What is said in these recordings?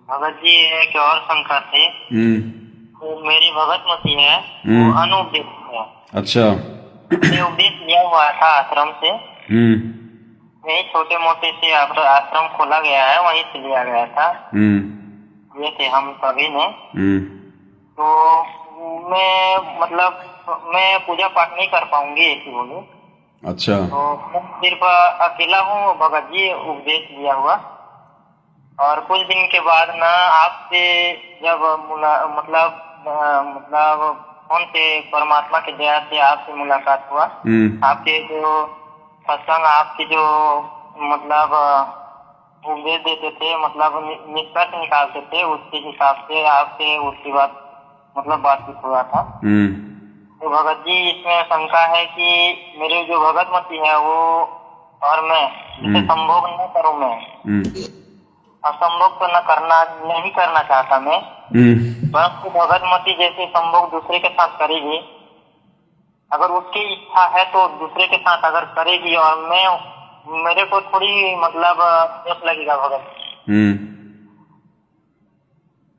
भगत जी एक और शंका थी। तो मेरी भगत मती है वो अनुपदेश है। अच्छा। मैंने उपदेश लिया हुआ था आश्रम से। यही छोटे मोटे से आश्रम खोला गया है, वहीं से लिया गया था। ये थे हम सभी ने। तो मैं मतलब मैं पूजा पाठ नहीं कर पाऊंगी ऐसी बोली। अच्छा। तो मैं सिर्फ अकेला हूँ भगत जी उपदेश लिया हुआ। और कुछ दिन के बाद ना आपसे जब मतलब फोन से परमात्मा के दया से आपसे मुलाकात हुआ। आपके जो सत्संग, आपके जो मतलब उपदेश देते थे, मतलब निष्कर्ष निकालते थे, उसके हिसाब से आपसे उसके बाद मतलब बातचीत हुआ था। तो भगत जी इसमें शंका है कि मेरे जो भगत मती है वो और मैं इसे संभोग न करूं। मैं असंभोग तो नहीं करना चाहता मैं। परंतु भगत मती जैसे संभोग दूसरे के साथ करेगी, अगर उसकी इच्छा है तो दूसरे के साथ अगर करेगी और मेरे को थोड़ी मतलब दोष लगेगा भगत।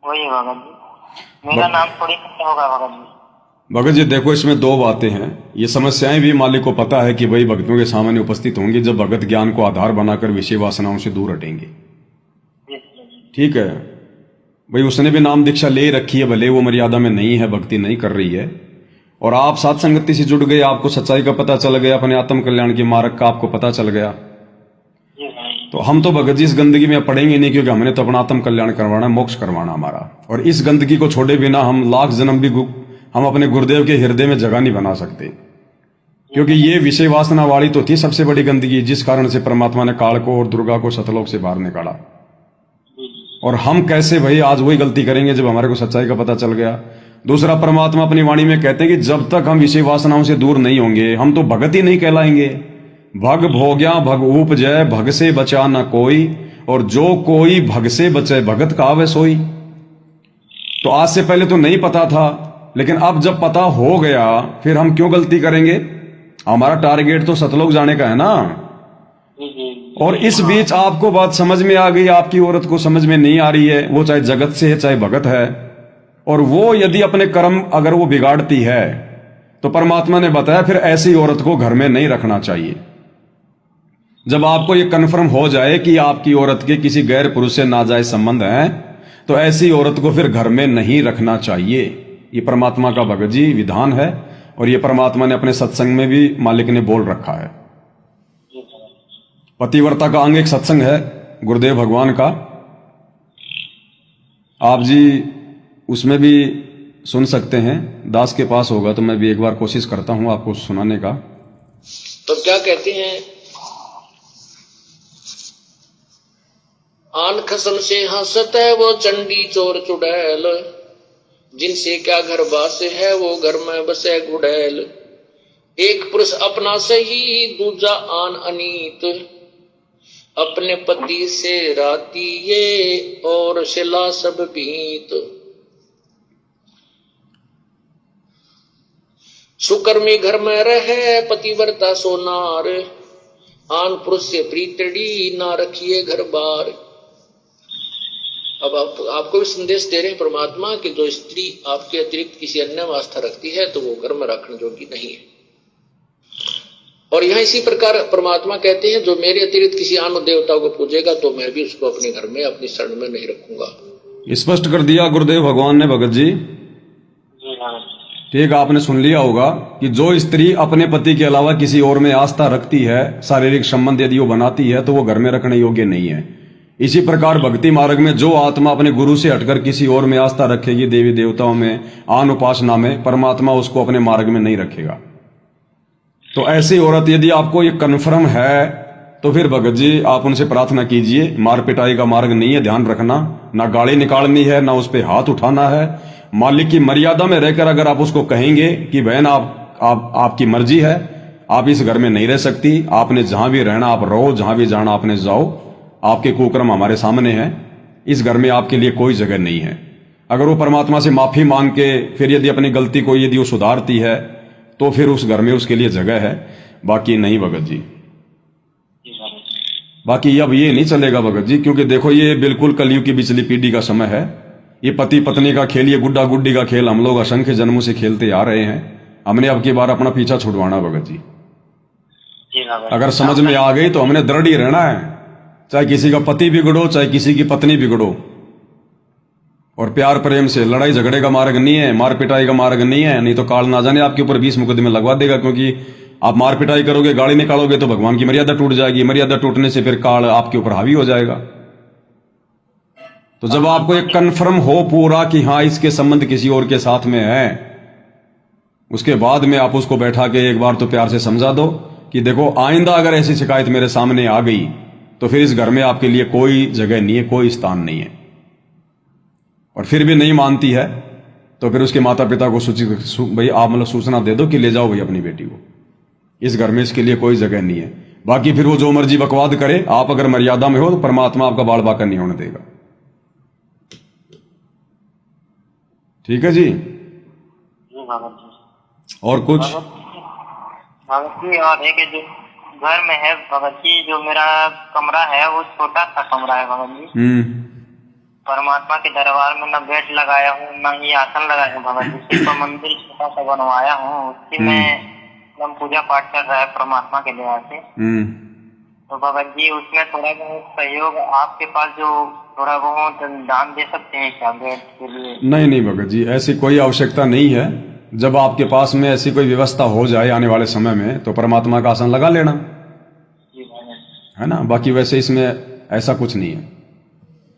वही भगत जी, मेरा नाम थोड़ी होगा भगत जी। भगत जी देखो, इसमें दो बातें हैं। ये समस्याएं भी मालिक को पता है कि भाई भक्तों के सामने उपस्थित होंगी जब भगत ज्ञान को आधार बनाकर विषय वासनाओं से दूर हटेंगे। ठीक है भाई, उसने भी नाम दीक्षा ले रखी है, भले वो मर्यादा में नहीं है, भक्ति नहीं कर रही है, और आप साथ संगति से जुड़ गए, आपको सच्चाई का पता चल गया, अपने आत्म कल्याण के मार्ग का आपको पता चल गया। तो हम तो भगत जी इस गंदगी में पड़ेंगे नहीं, क्योंकि हमने तो अपना आत्म कल्याण करवाना, मोक्ष करवाना हमारा। और इस गंदगी को छोड़े बिना हम लाख जन्म भी हम अपने गुरुदेव के हृदय में जगह नहीं बना सकते, क्योंकि ये विषय वासना वाली तो थी सबसे बड़ी गंदगी, जिस कारण से परमात्मा ने काल को और दुर्गा को सतलोक से बाहर निकाला। और हम कैसे भाई आज वही गलती करेंगे जब हमारे को सच्चाई का पता चल गया। दूसरा, परमात्मा अपनी वाणी में कहते हैं कि जब तक हम विषय वासनाओं से दूर नहीं होंगे हम तो भगत ही नहीं कहलाएंगे। भग भोग्या भग उपजय, भग से बचा न कोई, और जो कोई भग से बचे भगत कहावे सोई। तो आज से पहले तो नहीं पता था, लेकिन अब जब पता हो गया फिर हम क्यों गलती करेंगे। हमारा टारगेट तो सतलोक जाने का है ना। और इस बीच आपको बात समझ में आ गई, आपकी औरत को समझ में नहीं आ रही है, वो चाहे जगत से है चाहे भगत है, और वो यदि अपने कर्म अगर वो बिगाड़ती है तो परमात्मा ने बताया फिर ऐसी औरत को घर में नहीं रखना चाहिए। जब आपको ये कन्फर्म हो जाए कि आपकी औरत के किसी गैर पुरुष से नाजायज संबंध है तो ऐसी औरत को फिर घर में नहीं रखना चाहिए। ये परमात्मा का भगत जी विधान है, और ये परमात्मा ने अपने सत्संग में भी मालिक ने बोल रखा है। पतिव्रता का अंग एक सत्संग है गुरुदेव भगवान का। आप जी उसमें भी सुन सकते हैं, दास के पास होगा तो मैं भी एक बार कोशिश करता हूं आपको सुनाने का। तो क्या कहते हैं, आन खसन से हंसत है वो चंडी चोर चुड़ैल, जिनसे क्या घर बास है वो घर में बसे गुड़ैल। एक पुरुष अपना सही दूजा आन अनीत, अपने पति से राती ये और शिला सब बीत। सुकर्मी घर में रहे पतिव्रता सोनार, आन पुरुष से प्रीतड़ी ना रखिए घर बार। अब आपको भी संदेश दे रहे हैं परमात्मा कि जो स्त्री आपके अतिरिक्त किसी अन्य में आस्था रखती है तो वो घर में रखने योग्य नहीं है। और यहाँ इसी प्रकार परमात्मा कहते हैं जो मेरे अतिरिक्त किसी अन्य देवता को पूजेगा तो मैं भी उसको अपने घर में अपनी शरण में नहीं रखूंगा। स्पष्ट कर दिया गुरुदेव भगवान ने भगत जी। ठीक, आपने सुन लिया होगा कि जो स्त्री अपने पति के अलावा किसी और में आस्था रखती है, शारीरिक संबंध यदि वो बनाती है तो वो घर में रखने योग्य नहीं है। इसी प्रकार भक्ति मार्ग में जो आत्मा अपने गुरु से हटकर किसी और में आस्था रखेगी, देवी देवताओं में, आन उपासना में, परमात्मा उसको अपने मार्ग में नहीं रखेगा। तो ऐसी औरत यदि आपको ये कन्फर्म है तो फिर भगत जी आप उनसे प्रार्थना कीजिए। मार पिटाई का मार्ग नहीं है, ध्यान रखना, ना गाली निकालनी है, ना उस पर हाथ उठाना है। मालिक की मर्यादा में रहकर अगर आप उसको कहेंगे कि बहन आपकी मर्जी है, आप इस घर में नहीं रह सकती, आपने जहां भी रहना आप रहो, जहां भी जाना आपने जाओ, आपके कुकर्म हमारे सामने हैं, इस घर में आपके लिए कोई जगह नहीं है। अगर वो परमात्मा से माफी मांग के फिर यदि अपनी गलती को यदि वो सुधारती है तो फिर उस घर में उसके लिए जगह है, बाकी नहीं भगत जी। बाकी अब ये नहीं चलेगा भगत जी, क्योंकि देखो ये बिल्कुल कलयुग की बिचली पीढ़ी का समय है। ये पति पत्नी का खेल, ये गुड्डा गुड्डी का खेल हम लोग असंख्य जन्मों से खेलते आ रहे हैं। हमने अब की बार अपना पीछा छुड़वाना भगत जी। जी भगत। अगर समझ में आ गई तो हमने दृढ़ ही रहना है, चाहे किसी का पति बिगड़ो चाहे किसी की पत्नी बिगड़ो। और प्यार प्रेम से, लड़ाई झगड़े का मार्ग नहीं है, मार पिटाई का मार्ग नहीं है। नहीं तो काल ना जाने आपके ऊपर 20 मुकदमे लगवा देगा, क्योंकि आप मार पिटाई करोगे, गाली निकालोगे तो भगवान की मर्यादा टूट जाएगी। मर्यादा टूटने से फिर काल आपके ऊपर हावी हो जाएगा। तो जब आपको एक कन्फर्म हो पूरा कि हाँ इसके संबंध किसी और के साथ में है, उसके बाद में आप उसको बैठा के एक बार तो प्यार से समझा दो कि देखो आइंदा अगर ऐसी शिकायत मेरे सामने आ गई तो फिर इस घर में आपके लिए कोई जगह नहीं है, कोई स्थान नहीं है। और फिर भी नहीं मानती है तो फिर उसके माता पिता को भाई आप मतलब सूचना दे दो कि ले जाओ भाई अपनी बेटी को, इस घर में इसके लिए कोई जगह नहीं है। बाकी फिर वो जो मर्जी बकवाद करे, आप अगर मर्यादा में हो तो परमात्मा आपका बाल बाका नहीं होने देगा। ठीक है जी। जी भगत जी। और कुछ भगत जी और एक जो घर में है भगत जी, जो मेरा कमरा है वो छोटा सा कमरा है भगत जी। परमात्मा के दरबार में न बेड लगाया हूँ न ही आसन लगाया हूँ भगत जी। सिर्फ मंदिर छोटा सा बनवाया हूँ, उसकी में हम पूजा पाठ कर रहा है परमात्मा के दया से। तो भगत जी उसमें थोड़ा बहुत सहयोग आपके पास जो थोड़ा बहुत दान दे सकते हैं क्या बेड के लिए? नहीं नहीं भगत जी, ऐसी कोई आवश्यकता नहीं है। जब आपके पास में ऐसी कोई व्यवस्था हो जाए आने वाले समय में तो परमात्मा का आसन लगा लेना, है ना। बाकी वैसे इसमें ऐसा कुछ नहीं है।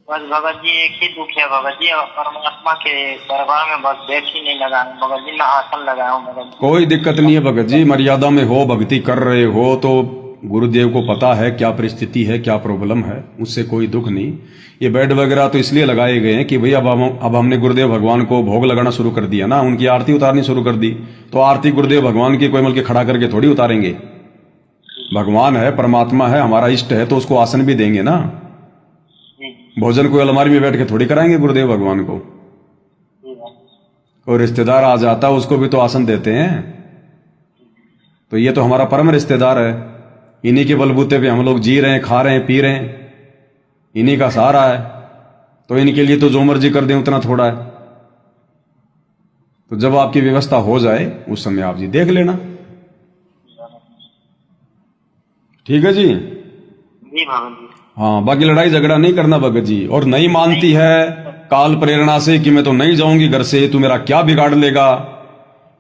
बस भगत जी एक ही दुख है भगत जी, परमात्मा के दरबार में बस बेड ही नहीं लगा भगत जी, ना आसन लगाया हूँ भगत जी। कोई दिक्कत नहीं है भगत जी, मर्यादा में हो, भक्ति कर रहे हो तो गुरुदेव को पता है क्या परिस्थिति है, क्या प्रॉब्लम है, उससे कोई दुख नहीं। ये बेड वगैरह तो इसलिए लगाए गए हैं कि भाई अब हमने गुरुदेव भगवान को भोग लगाना शुरू कर दिया ना, उनकी आरती उतारनी शुरू कर दी, तो आरती गुरुदेव भगवान की कोई मिल के खड़ा करके थोड़ी उतारेंगे। भगवान है, परमात्मा है, हमारा इष्ट है, तो उसको आसन भी देंगे ना। भोजन को अलमारी में बैठ के थोड़ी कराएंगे गुरुदेव भगवान को। कोई रिश्तेदार आ जाता उसको भी तो आसन देते हैं। तो ये तो हमारा परम रिश्तेदार है, इन्हीं के बलबूते पे हम लोग जी रहे हैं, खा रहे हैं, पी रहे हैं, इन्हीं का सहारा है। तो इनके लिए तो जो मर्जी कर दें उतना थोड़ा है। तो जब आपकी व्यवस्था हो जाए उस समय आप जी देख लेना। ठीक है जी। जी भगत जी। हाँ, बाकी लड़ाई झगड़ा नहीं करना भगत जी। और नहीं मानती है काल प्रेरणा से कि मैं तो नहीं जाऊंगी घर से, तू मेरा क्या बिगाड़ लेगा,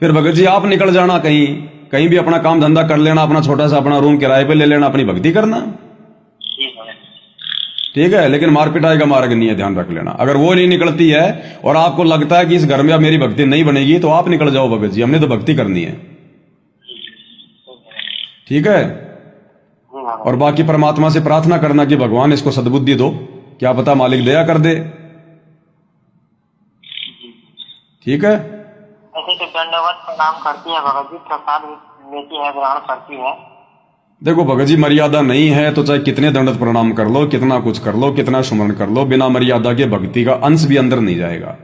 फिर भगत जी आप निकल जाना कहीं भी अपना काम धंधा कर लेना, अपना छोटा सा अपना रूम किराए पे ले लेना, अपनी भक्ति करना। ठीक है, लेकिन मार पिटाई का मार्ग नहीं है, ध्यान रख लेना। अगर वो नहीं निकलती है और आपको लगता है कि इस घर में अब मेरी भक्ति नहीं बनेगी तो आप निकल जाओ भगत जी, हमने तो भक्ति करनी है। ठीक है। और बाकी परमात्मा से प्रार्थना करना कि भगवान इसको सद्बुद्धि दो, क्या पता मालिक दया कर दे। ठीक है। ऐसे तो दंडवत प्रणाम करती है भगत जी, प्रसाद लेती है, ग्रहण करती है। देखो भगत जी, मर्यादा नहीं है तो चाहे कितने दंडवत प्रणाम कर लो, कितना कुछ कर लो, कितना सुमरण कर लो, बिना मर्यादा के भक्ति का अंश भी अंदर नहीं जाएगा।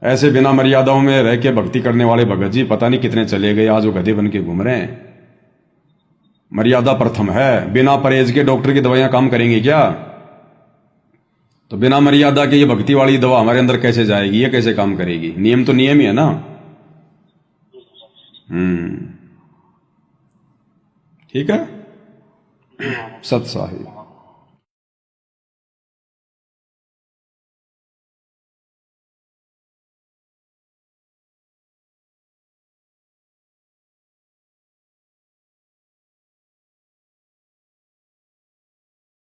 ऐसे बिना मर्यादाओं में रह के भक्ति करने वाले भगत जी पता नहीं कितने चले गए, आज वो गधे बन के घूम रहे हैं। मर्यादा प्रथम है। बिना परहेज के डॉक्टर की दवाइयां काम करेंगी क्या? तो बिना मर्यादा के ये भक्ति वाली दवा हमारे अंदर कैसे जाएगी, ये कैसे काम करेगी? नियम तो नियम ही है ना। ठीक है। सत साहिब।